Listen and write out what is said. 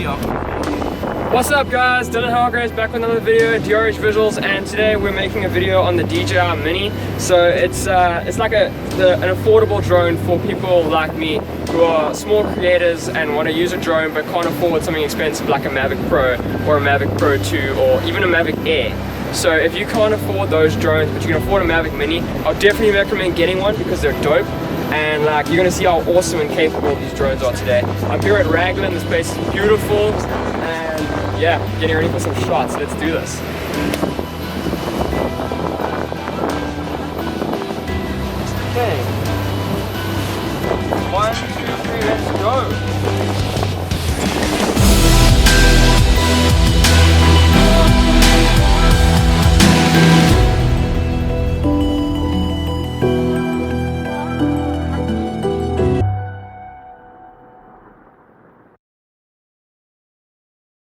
video. What's up guys, Dylan Hargraves back with another video, DRH Visuals, and today we're making a video on the DJI Mini. So it's like an affordable drone for people like me who are small creators and want to use a drone but can't afford something expensive like a Mavic Pro or a Mavic Pro 2 or even a Mavic Air. So if you can't afford those drones but you can afford a Mavic Mini, I'll definitely recommend getting one because they're dope. And like, you're gonna see how awesome and capable these drones are today. I'm here at Raglan, this place is beautiful, and yeah, getting ready for some shots. Let's do this.